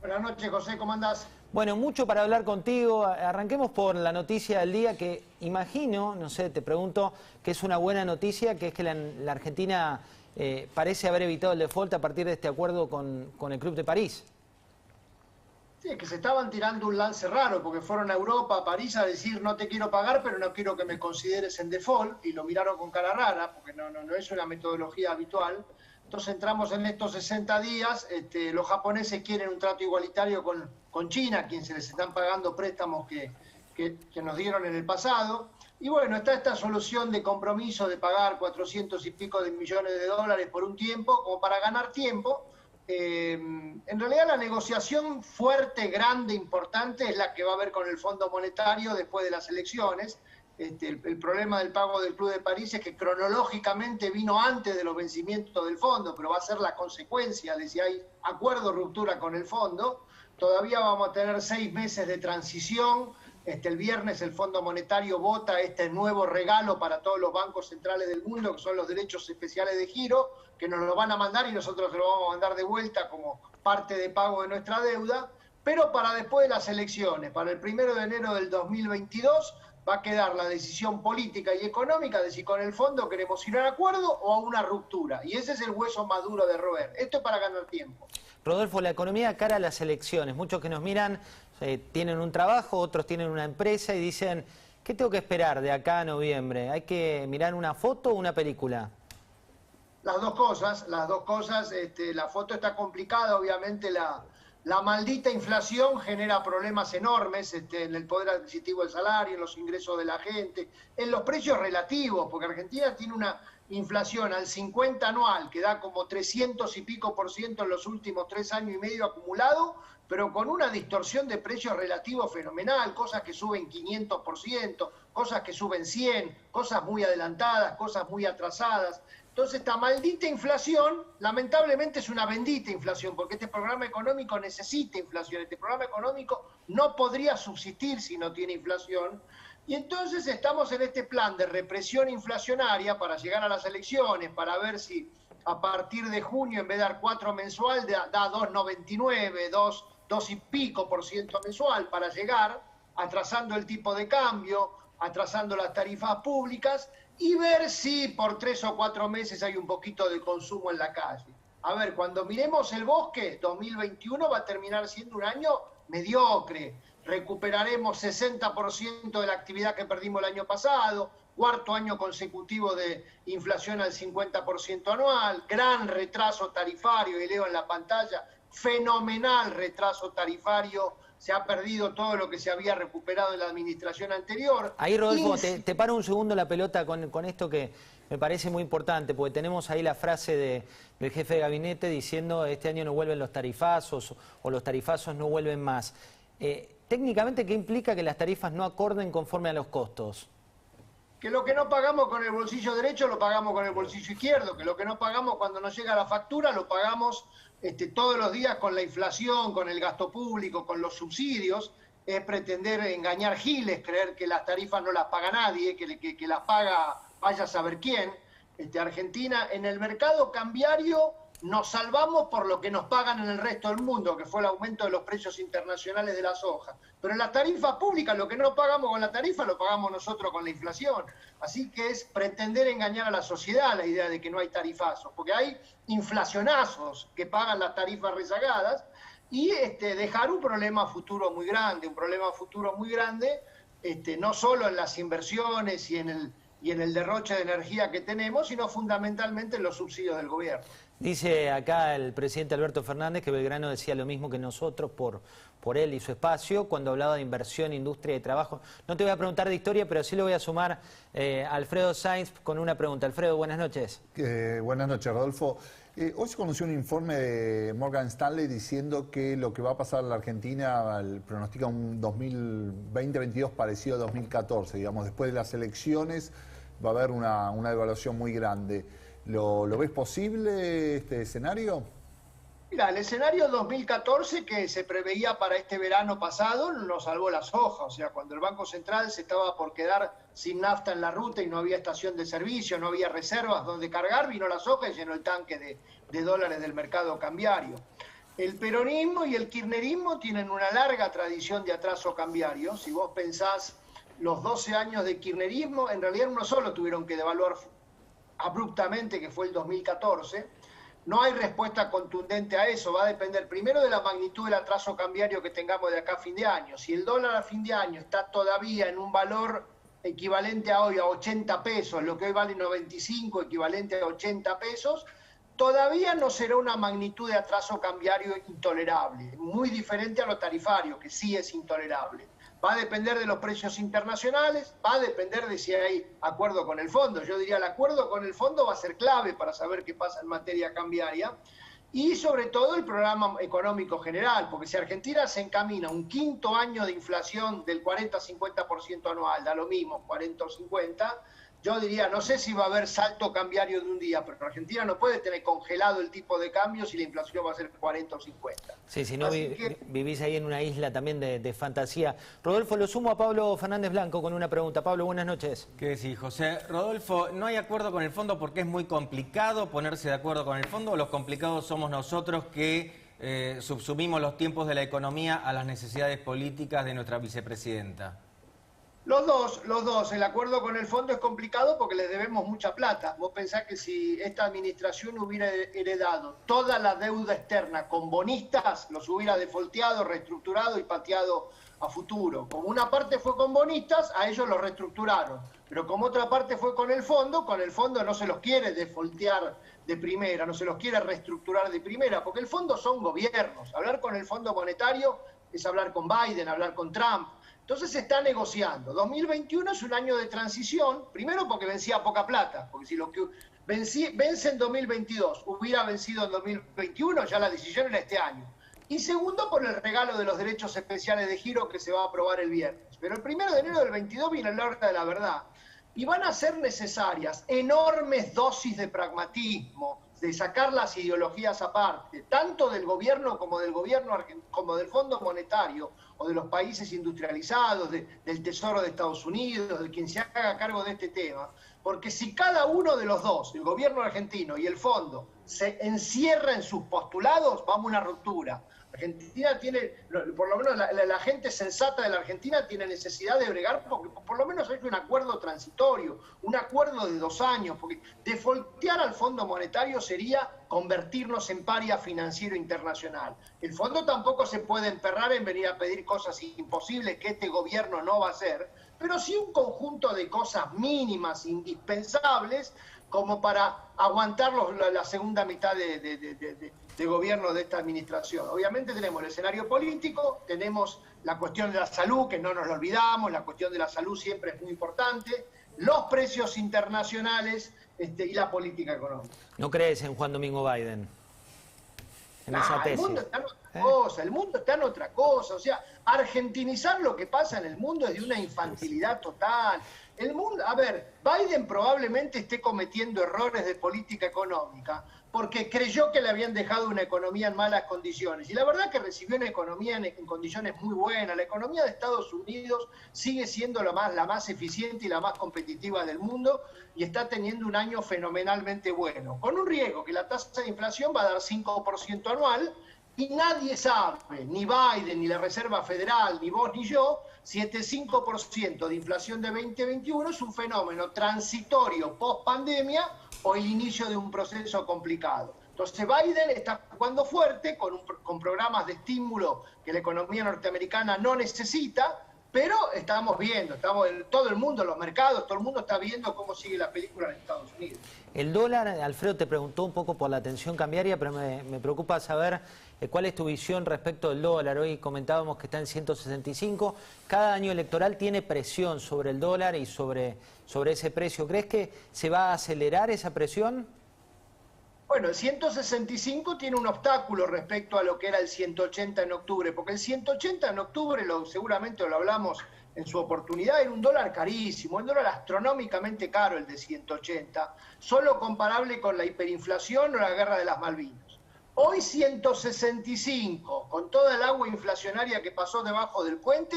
Buenas noches, José, ¿cómo andás? Bueno, mucho para hablar contigo. Arranquemos por la noticia del día que imagino, no sé, te pregunto, que es una buena noticia, que es que la Argentina parece haber evitado el default a partir de este acuerdo con el Club de París. Sí, es que se estaban tirando un lance raro, porque fueron a Europa, a París, a decir no te quiero pagar, pero no quiero que me consideres en default, y lo miraron con cara rara, porque no es una metodología habitual. Entonces entramos en estos 60 días, los japoneses quieren un trato igualitario con China, a quien se les están pagando préstamos que nos dieron en el pasado. Y bueno, está esta solución de compromiso de pagar 400 y pico de millones de dólares por un tiempo, como para ganar tiempo. En realidad la negociación fuerte, grande, importante es la que va a haber con el Fondo Monetario después de las elecciones. El problema del pago del Club de París es que cronológicamente vino antes de los vencimientos del fondo, pero va a ser la consecuencia de si hay acuerdo o ruptura con el fondo. Todavía vamos a tener 6 meses de transición. El viernes el Fondo Monetario vota este nuevo regalo para todos los bancos centrales del mundo, que son los derechos especiales de giro, que nos lo van a mandar y nosotros se lo vamos a mandar de vuelta como parte de pago de nuestra deuda. Pero para después de las elecciones, para el 1 de enero del 2022, va a quedar la decisión política y económica de si con el fondo queremos ir a un acuerdo o a una ruptura. Y ese es el hueso más duro de roer. Esto es para ganar tiempo. Rodolfo, la economía cara a las elecciones. Muchos que nos miran tienen un trabajo, otros tienen una empresa y dicen, ¿qué tengo que esperar de acá a noviembre? ¿Hay que mirar una foto o una película? Las dos cosas. La foto está complicada, obviamente la maldita inflación genera problemas enormes en el poder adquisitivo del salario, en los ingresos de la gente, en los precios relativos, porque Argentina tiene una inflación al 50 anual, que da como 300 y pico % en los últimos 3 años y medio acumulado, pero con una distorsión de precios relativos fenomenal, cosas que suben 500%, cosas que suben 100, cosas muy adelantadas, cosas muy atrasadas. Entonces esta maldita inflación, lamentablemente es una bendita inflación, porque este programa económico necesita inflación, este programa económico no podría subsistir si no tiene inflación, y entonces estamos en este plan de represión inflacionaria para llegar a las elecciones, para ver si a partir de junio, en vez de dar 4 mensual, da 2,99, 2 y pico % mensual, para llegar atrasando el tipo de cambio, atrasando las tarifas públicas, y ver si por 3 o 4 meses hay un poquito de consumo en la calle. A ver, cuando miremos el bosque, 2021 va a terminar siendo un año mediocre. Recuperaremos 60% de la actividad que perdimos el año pasado, 4º año consecutivo de inflación al 50% anual, gran retraso tarifario, y leo en la pantalla, fenomenal retraso tarifario. Se ha perdido todo lo que se había recuperado en la administración anterior. Ahí, Rodolfo, te paro un segundo la pelota con esto que me parece muy importante, porque tenemos ahí la frase del jefe de gabinete diciendo este año no vuelven los tarifazos o los tarifazos no vuelven más. Técnicamente, ¿qué implica que las tarifas no acorden conforme a los costos? Que lo que no pagamos con el bolsillo derecho lo pagamos con el bolsillo izquierdo, que lo que no pagamos cuando nos llega la factura lo pagamos todos los días con la inflación, con el gasto público, con los subsidios. Es pretender engañar giles, creer que las tarifas no las paga nadie, que las paga vaya a saber quién. Argentina, en el mercado cambiario nos salvamos por lo que nos pagan en el resto del mundo, que fue el aumento de los precios internacionales de la soja. Pero en las tarifas públicas, lo que no pagamos con la tarifa, lo pagamos nosotros con la inflación. Así que es pretender engañar a la sociedad la idea de que no hay tarifazos, porque hay inflacionazos que pagan las tarifas rezagadas y dejar un problema futuro muy grande, no solo en las inversiones y en el derroche de energía que tenemos, sino fundamentalmente en los subsidios del gobierno. Dice acá el presidente Alberto Fernández que Belgrano decía lo mismo que nosotros por él y su espacio cuando hablaba de inversión, industria y trabajo. No te voy a preguntar de historia, pero sí lo voy a sumar a Alfredo Sainz con una pregunta. Alfredo, buenas noches. Buenas noches, Rodolfo. Hoy se conoció un informe de Morgan Stanley diciendo que lo que va a pasar en la Argentina pronostica un 2020-22 parecido a 2014. Digamos, después de las elecciones va a haber una devaluación muy grande. ¿Lo ves posible este escenario? Mira, el escenario 2014 que se preveía para este verano pasado nos salvó las hojas. O sea, cuando el Banco Central se estaba por quedar sin nafta en la ruta y no había estación de servicio, no había reservas donde cargar, vino las hojas y llenó el tanque de dólares del mercado cambiario. El peronismo y el kirchnerismo tienen una larga tradición de atraso cambiario. Si vos pensás los 12 años de kirchnerismo, en realidad uno solo tuvieron que devaluar abruptamente, que fue el 2014. No hay respuesta contundente a eso, va a depender primero de la magnitud del atraso cambiario que tengamos de acá a fin de año. Si el dólar a fin de año está todavía en un valor equivalente a hoy a 80 pesos, lo que hoy vale 95, equivalente a 80 pesos, todavía no será una magnitud de atraso cambiario intolerable, muy diferente a lo tarifario, que sí es intolerable. Va a depender de los precios internacionales, va a depender de si hay acuerdo con el fondo. Yo diría, el acuerdo con el fondo va a ser clave para saber qué pasa en materia cambiaria y sobre todo el programa económico general, porque si Argentina se encamina un quinto año de inflación del 40-50% anual, da lo mismo, 40 o 50, yo diría, no sé si va a haber salto cambiario de un día, pero Argentina no puede tener congelado el tipo de cambio si la inflación va a ser 40 o 50. Sí, si no vivís ahí en una isla también de fantasía. Rodolfo, lo sumo a Pablo Fernández Blanco con una pregunta. Pablo, buenas noches. ¿Qué decís, José? Rodolfo, ¿no hay acuerdo con el fondo porque es muy complicado ponerse de acuerdo con el fondo o los complicados somos nosotros que subsumimos los tiempos de la economía a las necesidades políticas de nuestra vicepresidenta? Los dos. El acuerdo con el fondo es complicado porque les debemos mucha plata. Vos pensás que si esta administración hubiera heredado toda la deuda externa con bonistas, los hubiera defolteado, reestructurado y pateado a futuro. Como una parte fue con bonistas, a ellos los reestructuraron. Pero como otra parte fue con el fondo no se los quiere defoltear de primera, no se los quiere reestructurar de primera, porque el fondo son gobiernos. Hablar con el Fondo Monetario es hablar con Biden, hablar con Trump. Entonces se está negociando. 2021 es un año de transición, primero porque vencía poca plata, porque si lo que vence en 2022 hubiera vencido en 2021, ya la decisión era este año. Y segundo, por el regalo de los derechos especiales de giro que se va a aprobar el viernes. Pero el 1 de enero del 22 viene la hora de la verdad. Y van a ser necesarias enormes dosis de pragmatismo, de sacar las ideologías aparte, tanto del gobierno como del Fondo Monetario o de los países industrializados, del Tesoro de Estados Unidos, de quien se haga cargo de este tema, porque si cada uno de los dos, el gobierno argentino y el fondo, se encierra en sus postulados, vamos a una ruptura. Argentina tiene, por lo menos la gente sensata de la Argentina tiene necesidad de bregar porque por lo menos hay un acuerdo transitorio, un acuerdo de 2 años, porque defoltear al Fondo Monetario sería convertirnos en paria financiero internacional. El fondo tampoco se puede emperrar en venir a pedir cosas imposibles que este gobierno no va a hacer, pero sí un conjunto de cosas mínimas, indispensables, como para aguantar la segunda mitad de gobierno de esta administración. Obviamente tenemos el escenario político, tenemos la cuestión de la salud, que no nos lo olvidamos, la cuestión de la salud siempre es muy importante, los precios internacionales y la política económica. ¿No crees en Juan Domingo Biden? En esa tesis. El mundo está en otra cosa, el mundo está en otra cosa. O sea, argentinizar lo que pasa en el mundo es de una infantilidad total. El mundo, a ver, Biden probablemente esté cometiendo errores de política económica porque creyó que le habían dejado una economía en malas condiciones. Y la verdad que recibió una economía en condiciones muy buenas. La economía de Estados Unidos sigue siendo la más eficiente y la más competitiva del mundo y está teniendo un año fenomenalmente bueno. Con un riesgo que la tasa de inflación va a dar 5% anual y nadie sabe, ni Biden, ni la Reserva Federal, ni vos, ni yo, si este 5% de inflación de 2021 es un fenómeno transitorio post-pandemia o el inicio de un proceso complicado. Entonces Biden está jugando fuerte con programas de estímulo que la economía norteamericana no necesita, pero estamos viendo, todo el mundo, los mercados, todo el mundo está viendo cómo sigue la película en Estados Unidos. El dólar, Alfredo te preguntó un poco por la tensión cambiaria, pero me preocupa saber cuál es tu visión respecto del dólar. Hoy comentábamos que está en 165. Cada año electoral tiene presión sobre el dólar y sobre ese precio. ¿Crees que se va a acelerar esa presión? Bueno, el 165 tiene un obstáculo respecto a lo que era el 180 en octubre, porque el 180 en octubre, seguramente lo hablamos en su oportunidad, era un dólar carísimo, un dólar astronómicamente caro el de 180, solo comparable con la hiperinflación o la guerra de las Malvinas. Hoy 165, con toda el agua inflacionaria que pasó debajo del puente,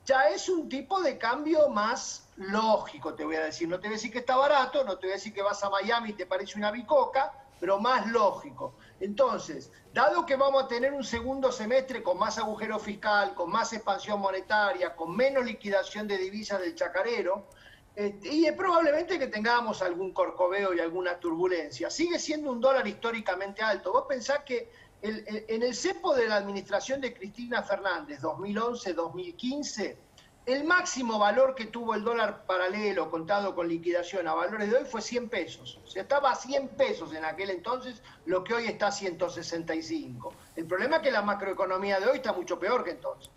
ya es un tipo de cambio más lógico, te voy a decir. No te voy a decir que está barato, no te voy a decir que vas a Miami y te parece una bicoca, pero más lógico. Entonces, dado que vamos a tener un segundo semestre con más agujero fiscal, con más expansión monetaria, con menos liquidación de divisas del chacarero, y es probablemente que tengamos algún corcoveo y alguna turbulencia. Sigue siendo un dólar históricamente alto. Vos pensás que en el cepo de la administración de Cristina Fernández, 2011-2015, el máximo valor que tuvo el dólar paralelo contado con liquidación a valores de hoy fue 100 pesos. O sea, estaba a 100 pesos en aquel entonces, lo que hoy está a 165. El problema es que la macroeconomía de hoy está mucho peor que entonces.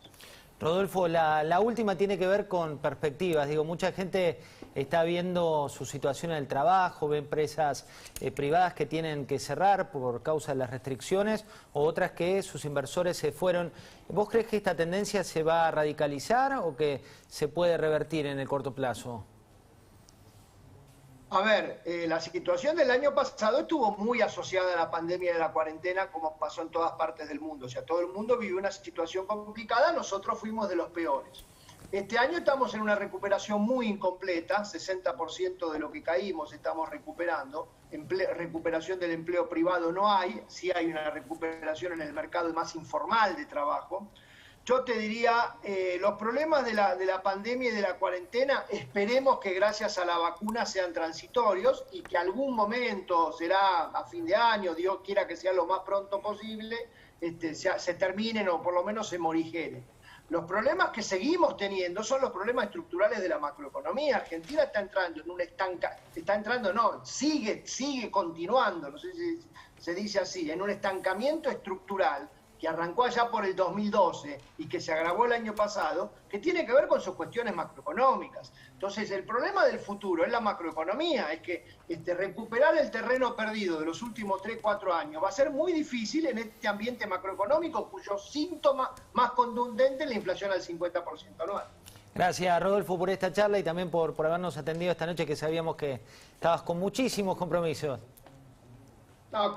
Rodolfo, la última tiene que ver con perspectivas. Digo, mucha gente está viendo su situación en el trabajo, ve empresas privadas que tienen que cerrar por causa de las restricciones, o otras que sus inversores se fueron. ¿Vos crees que esta tendencia se va a radicalizar o que se puede revertir en el corto plazo? A ver, la situación del año pasado estuvo muy asociada a la pandemia de la cuarentena, como pasó en todas partes del mundo. O sea, todo el mundo vivió una situación complicada, nosotros fuimos de los peores. Este año estamos en una recuperación muy incompleta, 60% de lo que caímos estamos recuperando. Recuperación del empleo privado no hay, sí hay una recuperación en el mercado más informal de trabajo. Yo te diría, los problemas de la pandemia y de la cuarentena, esperemos que gracias a la vacuna sean transitorios y que algún momento, será a fin de año, Dios quiera que sea lo más pronto posible, se terminen o por lo menos se morigeren. Los problemas que seguimos teniendo son los problemas estructurales de la macroeconomía. Argentina está entrando en un sigue continuando, no sé si se dice así, en un estancamiento estructural que arrancó allá por el 2012 y que se agravó el año pasado, que tiene que ver con sus cuestiones macroeconómicas. Entonces, el problema del futuro es la macroeconomía, es que recuperar el terreno perdido de los últimos 3-4 años va a ser muy difícil en este ambiente macroeconómico cuyo síntoma más contundente es la inflación al 50% anual. Gracias, Rodolfo, por esta charla y también por habernos atendido esta noche, que sabíamos que estabas con muchísimos compromisos. No,